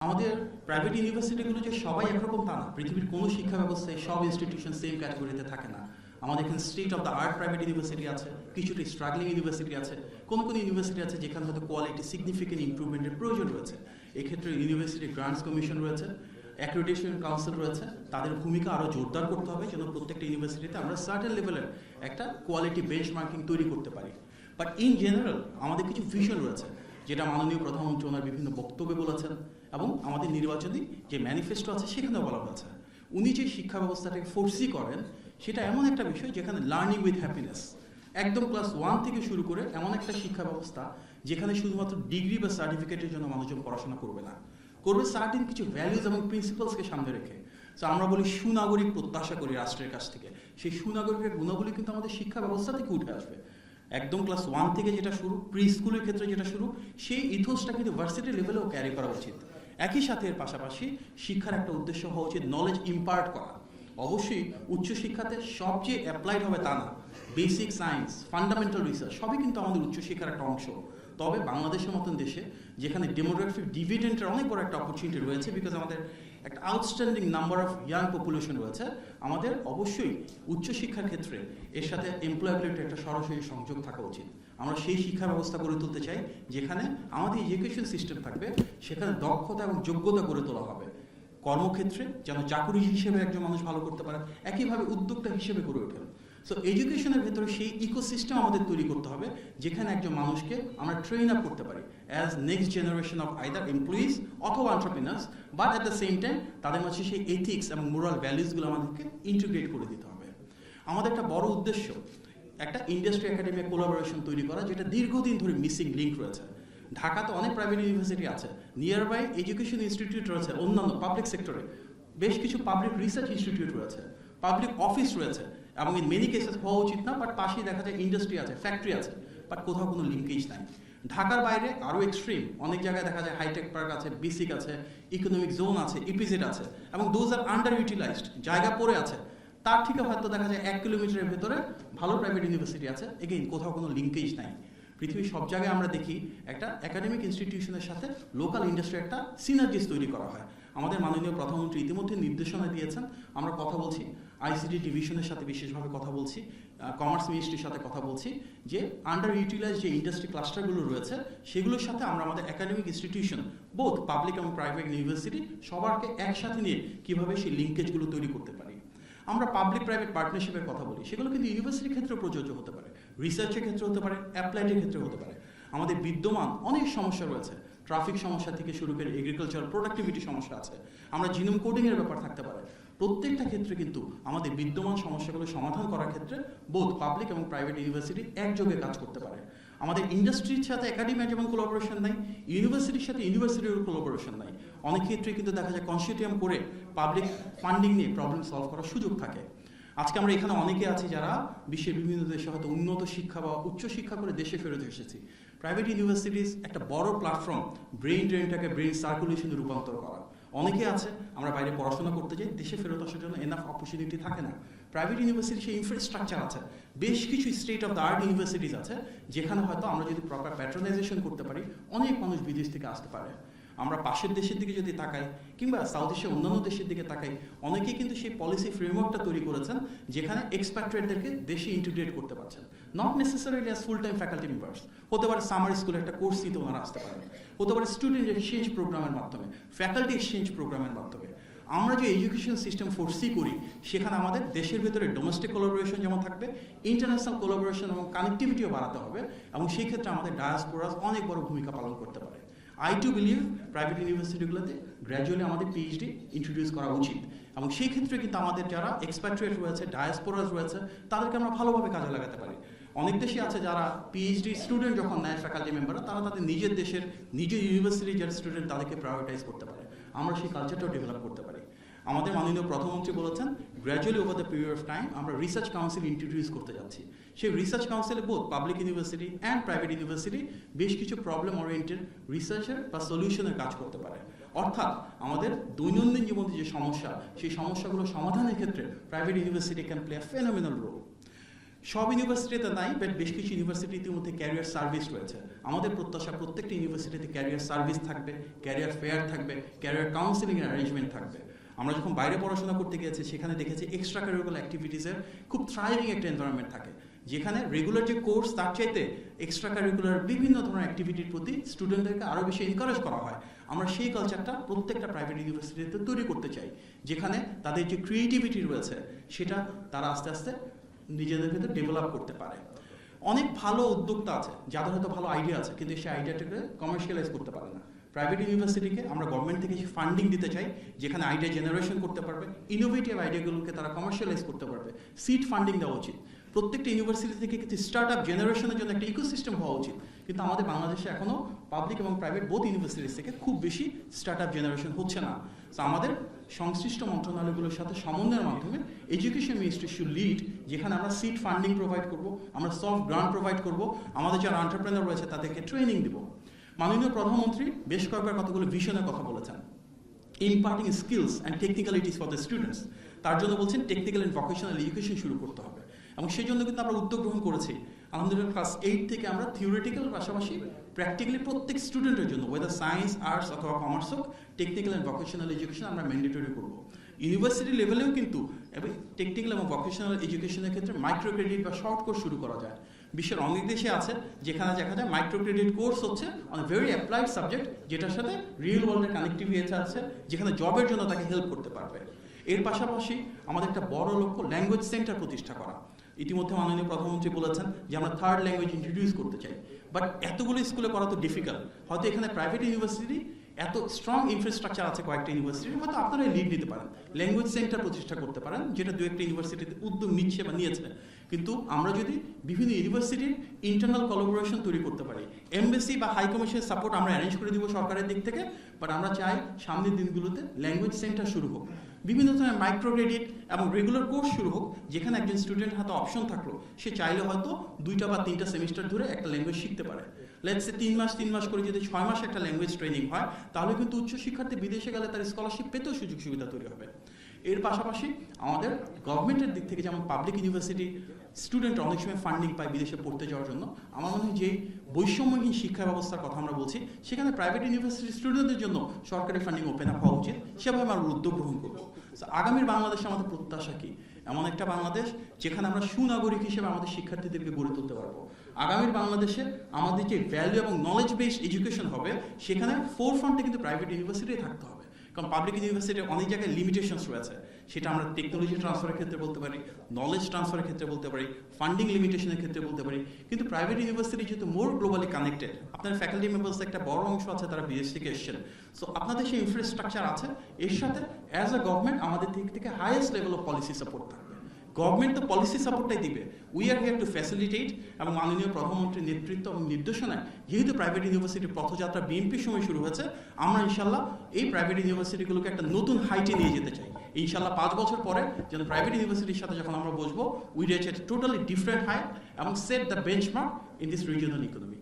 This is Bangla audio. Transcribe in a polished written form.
আমাদের প্রাইভেট ইউনিভার্সিটিগুলো যে সবাই একরকম তা না। পৃথিবীর কোনো শিক্ষা ব্যবস্থায় সব ইনস্টিটিউশন সেম ক্যাটাগরিতে থাকে না। আমাদের এখানে state of the art private university আছে, কিছুটা স্ট্রাগলিং ইউনিভার্সিটি আছে, কোনো ইউনিভার্সিটি আছে যেখানে হয়তো কোয়ালিটি সিগনিফিকেন্ট ইমপ্রুভমেন্টের প্রয়োজন রয়েছে। এক্ষেত্রে ইউনিভার্সিটি গ্রান্টস কমিশন রয়েছে, অ্যাক্রেডিটেশন কাউন্সিল রয়েছে, তাদের ভূমিকা আরও জোরদার করতে হবে যেন প্রত্যেকটা ইউনিভার্সিটিতে আমরা সার্টেন লেভেলের একটা কোয়ালিটি বেঞ্চমার্কিং তৈরি করতে পারি। বাট ইন জেনারেল আমাদের কিছু ভিশন রয়েছে, যেটা মাননীয় প্রধানমন্ত্রী ওনার বিভিন্ন বক্তব্যে বলেছেন এবং আমাদের নির্বাচনী যে ম্যানিফেস্টো আছে সেখানেও বলা হয়েছে। উনি যে শিক্ষা ব্যবস্থাটাকে ফোর্সি করেন সেটা এমন একটা বিষয় যেখানে লার্নিং উইথ হ্যাপিনেস, একদম ক্লাস 1 থেকে শুরু করে এমন একটা শিক্ষা ব্যবস্থা যেখানে শুধুমাত্র ডিগ্রি বা সার্টিফিকেটের জন্য মানুষজন পড়াশোনা করবে না, করবে সার্টিন কিছু ভ্যালুজ এবং প্রিন্সিপালসকে সামনে রেখে। তো আমরা বলি সুনাগরিক প্রত্যাশা করি রাষ্ট্রের কাছ থেকে, সেই সুনাগরিকের গুণাবলী কিন্তু আমাদের শিক্ষা ব্যবস্থা থেকে উঠে আসবে। একদম ক্লাস 1 থেকে যেটা শুরু, প্রি স্কুলের ক্ষেত্রে যেটা শুরু, সেই ইথোসটা কিন্তু ভার্সিটি লেভেলেও ক্যারি করা উচিত। একই সাথে এর পাশাপাশি শিক্ষার একটা উদ্দেশ্য হওয়া উচিত নলেজ ইম্পার্ট করা। অবশ্যই উচ্চশিক্ষাতে সবচেয়ে অ্যাপ্লাইড হবে তা না, বেসিক সায়েন্স, ফান্ডামেন্টাল রিসার্চ সবই কিন্তু আমাদের উচ্চশিক্ষার একটা অংশ। তবে বাংলাদেশের মতন দেশে যেখানে ডেমোগ্রাফিক ডিভিডেন্টের অনেক বড় একটা অপরচুনিটি রয়েছে, বিকজ আমাদের একটা outstanding number of young population রয়েছে, আমাদের অবশ্যই উচ্চশিক্ষার ক্ষেত্রে এর সাথে এমপ্লয়াবিলিটির একটা সরাসরি সংযোগ থাকা উচিত। আমরা সেই শিক্ষা ব্যবস্থা গড়ে তুলতে চাই যেখানে আমাদের এডুকেশন সিস্টেম থাকবে, সেখানে দক্ষতা এবং যোগ্যতা গড়ে তোলা হবে। কর্মক্ষেত্রে যেন চাকুরি হিসেবে একজন মানুষ ভালো করতে পারে, একইভাবে উদ্যোক্তা হিসেবে গড়ে ওঠেন। সো এডুকেশনের ভেতরে সেই ইকোসিস্টেম আমাদের তৈরি করতে হবে যেখানে একজন মানুষকে আমরা ট্রেন আপ করতে পারি as next generation of either employees অথবা entrepreneurs, but at the same time তাদের মাঝে সেই এথিক্স এবং মোরাল ভ্যালুসগুলো আমাদেরকে ইন্টিগ্রেট করে দিতে হবে। আমাদের একটা বড় উদ্দেশ্য একটা ইন্ডাস্ট্রি একাডেমি কোলাবোরেশন তৈরি করা, যেটা দীর্ঘদিন ধরে মিসিং লিঙ্ক রয়েছে। ঢাকাতে অনেক প্রাইভেট ইউনিভার্সিটি আছে, নিয়ার বাই এডুকেশন ইনস্টিটিউট রয়েছে, অন্যান্য পাবলিক সেক্টরে বেশ কিছু পাবলিক রিসার্চ ইনস্টিটিউট রয়েছে, পাবলিক অফিস রয়েছে, এবং ইন মেনি কেসেস হওয়া উচিত না, বাট পাশেই দেখা যায় ইন্ডাস্ট্রি আছে, ফ্যাক্টরি আছে, বাট কোথাও কোনো লিঙ্কেজ নাই। ঢাকার বাইরে আরও এক্সট্রিম অনেক জায়গায় দেখা যায় হাইটেক পার্ক আছে, বেসিক আছে, ইকোনমিক জোন আছে, ইপিজেড আছে, এবং দোজ আর আন্ডার ইউটিলাইজড, জায়গা পড়ে আছে। তার থেকে হয়তো দেখা যায় 1 কিলোমিটারের ভেতরে ভালো প্রাইভেট ইউনিভার্সিটি আছে, এগেইন কোথাও কোনো লিঙ্কেজ নাই। পৃথিবীর সব জায়গায় আমরা দেখি একটা একাডেমিক ইনস্টিটিউশনের সাথে লোকাল ইন্ডাস্ট্রি একটা সিনার্জিস তৈরি করা হয়। আমাদের মাননীয় প্রধানমন্ত্রী ইতিমধ্যে নির্দেশনা দিয়েছেন, আমরা কথা বলছি আইসিটি ডিভিশনের সাথে, বিশেষভাবে কথা বলছি কমার্স মিনিস্ট্রির সাথে কথা বলছি, যে আন্ডার ইউটিলাইজ যে ইন্ডাস্ট্রি ক্লাস্টারগুলো রয়েছে সেগুলোর সাথে আমরা আমাদের একাডেমিক ইনস্টিটিউশন বোথ পাবলিক এবং প্রাইভেট ইউনিভার্সিটি সবারকে একসাথে নিয়ে কীভাবে সেই লিঙ্কেজগুলো তৈরি করতে পারি। আমরা পাবলিক প্রাইভেট পার্টনারশিপের কথা বলি, সেগুলো কিন্তু ইউনিভার্সিটির ক্ষেত্রে প্রযোজ্য হতে পারে, রিসার্চের ক্ষেত্রে হতে পারে, অ্যাপ্লাইডের ক্ষেত্রে হতে পারে। আমাদের বিদ্যমান অনেক সমস্যা রয়েছে, ট্রাফিক সমস্যা থেকে শুরু করে এগ্রিকালচার প্রোডাক্টিভিটি সমস্যা আছে, আমরা জিনোম কোডিংয়ের ব্যাপার থাকতে পারে। প্রত্যেকটা ক্ষেত্রে কিন্তু আমাদের বিদ্যমান সমস্যাগুলো সমাধান করার ক্ষেত্রে বোথ পাবলিক এবং প্রাইভেট ইউনিভার্সিটি একযোগে কাজ করতে পারে। আমাদের ইন্ডাস্ট্রির সাথে একাডেমির যেমন কোলাবোরেশন নাই, ইউনিভার্সিটির সাথে ইউনিভার্সিটির কোলাবোরেশন নাই। অনেক ক্ষেত্রে কিন্তু দেখা যায় কনসোর্টিয়াম করে পাবলিক ফান্ডিং নিয়ে প্রবলেম সলভ করার সুযোগ থাকে। আজকে আমরা এখানে অনেকে আছি যারা বিশ্বের বিভিন্ন দেশে হয়তো উন্নত শিক্ষা বা উচ্চ শিক্ষা করে দেশে ফেরত এসেছি। প্রাইভেট ইউনিভার্সিটিস একটা বড় প্ল্যাটফর্ম ব্রেইন ড্রেনটাকে ব্রেইন সার্কুলেশনে রূপান্তর করা। অনেকে আছে আমরা বাইরে পড়াশোনা করতে যাই, দেশে ফেরত আসার জন্য এনাফ অপরচুনিটি থাকে না। প্রাইভেট ইউনিভার্সিটি সেই ইনফ্রাস্ট্রাকচার আছে, বেশ কিছু state of the art universities আছে যেখানে হয়তো আমরা যদি প্রপার প্যাট্রোনাইজেশন করতে পারি অনেক মানুষ বিদেশ থেকে আসতে পারে। আমরা পাশের দেশের দিকে যদি তাকাই কিংবা সাউথ এশিয়ার অন্যান্য দেশের দিকে তাকাই, অনেকেই কিন্তু সেই পলিসি ফ্রেমওয়ার্কটা তৈরি করেছেন যেখানে এক্সপ্যাট্রিয়েটদেরকে দেশে ইন্টিগ্রেট করতে পারছেন, not necessarily as full time faculty members. হতে পারে সামার স্কুলে একটা কোর্স নিতে ওনারা আসতে পারেন, হতে পারে স্টুডেন্ট এক্সচেঞ্জ প্রোগ্রামের মাধ্যমে, ফ্যাকাল্টি এক্সচেঞ্জ প্রোগ্রামের মাধ্যমে। আমরা যে এডুকেশন সিস্টেম ফোর্সি করি সেখানে আমাদের দেশের ভেতরে ডোমেস্টিক কোলাবোরেশন যেমন থাকবে, ইন্টারন্যাশনাল কোলাবোরেশন এবং কানেক্টিভিটিও বাড়াতে হবে, এবং সেই ক্ষেত্রে আমাদের ডায়াসপোরাস অনেক বড় ভূমিকা পালন করতে পারে। আই টু বিলিভ প্রাইভেট ইউনিভার্সিটিগুলোতে গ্র্যাজুয়ালি আমাদের পিএইচডি ইন্ট্রোডিউস করা উচিত, এবং সেই ক্ষেত্রে কিন্তু আমাদের যারা এক্সপ্যাট্রিয়েট রয়েছে, ডায়াসপোরাস রয়েছে, তাদেরকে আমরা ভালোভাবে কাজে লাগাতে পারি। অনেক দেশে আছে যারা পিএইচডি স্টুডেন্ট যখন নেয় ফ্যাকাল্টি মেম্বাররা, তারা তাদের নিজের দেশের নিজের ইউনিভার্সিটির যারা স্টুডেন্ট তাদেরকে প্রায়োরিটাইজ করতে পারে। আমরা সেই কালচারটাও ডেভেলপ করতে পারি। আমাদের মাননীয় প্রধানমন্ত্রী বলেছেন gradually over the period of time আমরা রিসার্চ কাউন্সিল ইন্ট্রোডিউস করতে যাচ্ছি। সেই রিসার্চ কাউন্সিলে both public university and private university বেশ কিছু প্রবলেম ওরিয়েন্টেড রিসার্চের বা সলিউশনের কাজ করতে পারে। অর্থাৎ আমাদের দৈনন্দিন জীবনে যে সমস্যা, সেই সমস্যাগুলো সমাধানের ক্ষেত্রে private university can play a phenomenal role. সব ইউনিভার্সিটিতে নাই, বাট বেশ কিছু ইউনিভার্সিটির মধ্যে ক্যারিয়ার সার্ভিস রয়েছে। আমাদের প্রত্যাশা প্রত্যেকটা ইউনিভার্সিটিতে ক্যারিয়ার সার্ভিস থাকবে, ক্যারিয়ার ফেয়ার থাকবে, ক্যারিয়ার কাউন্সিলিং এর অ্যারেঞ্জমেন্ট থাকবে। আমরা যখন বাইরে পড়াশোনা করতে গিয়েছি সেখানে দেখেছি এক্সট্রা কারিকুলার অ্যাক্টিভিটিসের খুব থ্রাইভিং একটা এনভায়রনমেন্ট থাকে, যেখানে রেগুলার যে কোর্স তার চাইতে এক্সট্রা কারিকুলার বিভিন্ন ধরনের অ্যাক্টিভিটির প্রতি স্টুডেন্টদেরকে আরও বেশি এনকারেজ করা হয়। আমরা সেই কালচারটা প্রত্যেকটা প্রাইভেট ইউনিভার্সিটিতে তৈরি করতে চাই, যেখানে তাদের যে ক্রিয়েটিভিটি রয়েছে সেটা তারা আস্তে আস্তে নিজেদের ভেতর ডেভেলপ করতে পারে। অনেক ভালো উদ্যোক্তা আছে যাদের হয়তো ভালো আইডিয়া আছে, কিন্তু সেই আইডিয়াটাকে কমার্শিয়ালাইজ করতে পারে না। প্রাইভেট ইউনিভার্সিটিকে আমরা গভর্নমেন্ট থেকে ফান্ডিং দিতে চাই, যেখানে আইডিয়া জেনারেশন করতে পারবে, ইনোভেটিভ আইডিয়াগুলোকে তারা কমার্শিয়ালাইজ করতে পারবে। সিড ফান্ডিং দেওয়া উচিত। প্রত্যেকটা ইউনিভার্সিটি থেকে কিছু স্টার্ট আপ জেনারেশনের জন্য একটা ইকোসিস্টেম হওয়া উচিত, কিন্তু আমাদের বাংলাদেশে এখনও পাবলিক এবং প্রাইভেট বোথ ইউনিভার্সিটিস থেকে খুব বেশি স্টার্ট আপ জেনারেশন হচ্ছে না। তো আমাদের সংশ্লিষ্ট মন্ত্রণালয়গুলোর সাথে সমন্বয়ের মাধ্যমে এডুকেশন মিনিস্ট্রি শুড লিড, যেখানে আমরা সিড ফান্ডিং প্রোভাইড করব, আমরা সফট গ্রান্ট প্রোভাইড করব, আমাদের যারা এন্টারপ্রেনার রয়েছে তাদেরকে ট্রেনিং দেব। মাননীয় প্রধানমন্ত্রী বেশ কয়েকবার কতগুলো ভিশনের কথা বলেছেন, imparting skills and technicalities for the students. তার জন্য বলছেন টেকনিক্যাল অ্যান্ড ভোকেশনাল এডুকেশন শুরু করতে হবে, এবং সেই জন্য কিন্তু আমরা উদ্যোগ গ্রহণ করেছি। আলহামদুলিল্লাহ ক্লাস 8 থেকে আমরা থিওরিটিক্যাল পাশাপাশি প্র্যাকটিক্যালি প্রত্যেক স্টুডেন্টের জন্য, ওয়েদার সায়েন্স, আর্টস অথবা কমার্স হোক, টেকনিক্যাল অ্যান্ড ভোকেশনাল এডুকেশন আমরা ম্যান্ডেটরি করব। ইউনিভার্সিটি লেভেলেও কিন্তু টেকনিক্যাল এবং ভোকেশনাল এডুকেশনের ক্ষেত্রে মাইক্রো ক্রেডিট বা শর্ট কোর্স শুরু করা যায়। বিশ্বের অনেক দেশে আছে যেখানে দেখা যায় মাইক্রো ক্রেডিট কোর্স হচ্ছে অন ভেরি অ্যাপ্লাইড সাবজেক্ট, যেটার সাথে রিয়েল ওয়ার্ল্ডের কানেক্টিভিটি আছে, যেখানে জবের জন্য তাকে হেল্প করতে পারবে। এর পাশাপাশি আমাদের একটা বড় লক্ষ্য ল্যাঙ্গুয়েজ সেন্টার প্রতিষ্ঠা করা। ইতিমধ্যে মাননীয় প্রধানমন্ত্রী বলেছেন যে আমরা থার্ড ল্যাঙ্গুয়েজ ইন্ট্রোডিউস করতে চাই, বাট এতগুলো স্কুলে করা তো ডিফিকাল্ট। হয়তো এখানে প্রাইভেট ইউনিভার্সিটি এত স্ট্রং ইনফ্রাস্ট্রাকচার আছে কয়েকটা ইউনিভার্সিটি, হয়তো আপনারাই লিড নিতে পারেন, ল্যাঙ্গুয়েজ সেন্টার প্রতিষ্ঠা করতে পারেন, যেটা দু একটা ইউনিভার্সিটিতে উদ্যোগ নিচ্ছে বা নিয়েছে। কিন্তু আমরা যদি বিভিন্ন ইউনিভার্সিটির ইন্টারনাল কোলাবোরেশন তৈরি করতে পারি, এমবেসি বা হাই কমিশনের সাপোর্ট আমরা অ্যারেঞ্জ করে দিব সরকারের দিক থেকে, বাট আমরা চাই সামনের দিনগুলোতে ল্যাঙ্গুয়েজ সেন্টার শুরু হোক, বিভিন্ন ধরনের মাইক্রো ক্রেডিট এবং রেগুলার কোর্স শুরু হোক, যেখানে একজন স্টুডেন্ট হাতে অপশন থাকলো, সে চাইলে হয়তো 2টা বা 3টা সেমিস্টার ধরে একটা ল্যাঙ্গুয়েজ শিখতে পারে। লেটস সে 3 মাস করে যদি 6 মাস একটা ল্যাঙ্গুয়েজ ট্রেনিং হয়, তাহলে কিন্তু উচ্চশিক্ষার্থী বিদেশে গেলে তার স্কলারশিপ পেতেও সুযোগ সুবিধা তৈরি হবে। এর পাশাপাশি আমাদের গভর্নমেন্টের দিক থেকে, যেমন পাবলিক ইউনিভার্সিটি স্টুডেন্ট অনেক সময় ফান্ডিং পায় বিদেশে পড়তে যাওয়ার জন্য, আমার মনে হয় যে বৈষম্যহীন শিক্ষা ব্যবস্থার কথা আমরা বলছি, সেখানে প্রাইভেট ইউনিভার্সিটি স্টুডেন্টদের জন্য সরকারি ফান্ডিং ওপেন আপ হওয়া উচিত, সেভাবে আমরা উদ্যোগ গ্রহণ করবো। আগামীর বাংলাদেশে আমাদের প্রত্যাশা কি? এমন একটা বাংলাদেশ যেখানে আমরা সুনাগরিক হিসেবে আমাদের শিক্ষার্থীদেরকে গড়ে তুলতে পারবো। আগামীর বাংলাদেশে আমাদের যে ভ্যালু এবং নলেজ বেসড এডুকেশন হবে, সেখানে ফোরফ্রন্টে কিন্তু প্রাইভেট ইউনিভার্সিটি থাকতে হবে, কারণ পাবলিক ইউনিভার্সিটির অনেক জায়গায় লিমিটেশনস রয়েছে। সেটা আমরা টেকনোলজি ট্রান্সফারের ক্ষেত্রে বলতে পারি, নলেজ ট্রান্সফারের ক্ষেত্রে বলতে পারি, ফান্ডিং লিমিটেশনের ক্ষেত্রে বলতে পারি। কিন্তু প্রাইভেট ইউনিভার্সিটি যেহেতু মোর গ্লোবালি কানেক্টেড, আপনার ফ্যাকাল্টি মেম্বার্স একটা বড় অংশ আছে তারা বিদেশ থেকে এসেছেন, সো আপনাদের সেই ইনফ্রাস্ট্রাকচার আছে। এর সাথে অ্যাজ আ গভর্নমেন্ট আমাদের দিক থেকে highest level of policy support থাকবে। গভর্নমেন্ট তো পলিসি সাপোর্টটাই দিবে, we are here two facilitate. এবং মাননীয় প্রধানমন্ত্রীর নেতৃত্ব এবং নির্দেশনায় যেহেতু প্রাইভেট ইউনিভার্সিটির পথযাত্রা বিএনপির সময় শুরু হয়েছে, আমরা ইনশাল্লাহ এই প্রাইভেট ইউনিভার্সিটিগুলোকে একটা নতুন হাইটে নিয়ে যেতে চাই। ইনশাল্লাহ 5 বছর পরে যেন প্রাইভেট ইউনিভার্সিটির সাথে যখন আমরা বসবো, we reach a totally different height এবং set the benchmark in this regional economy.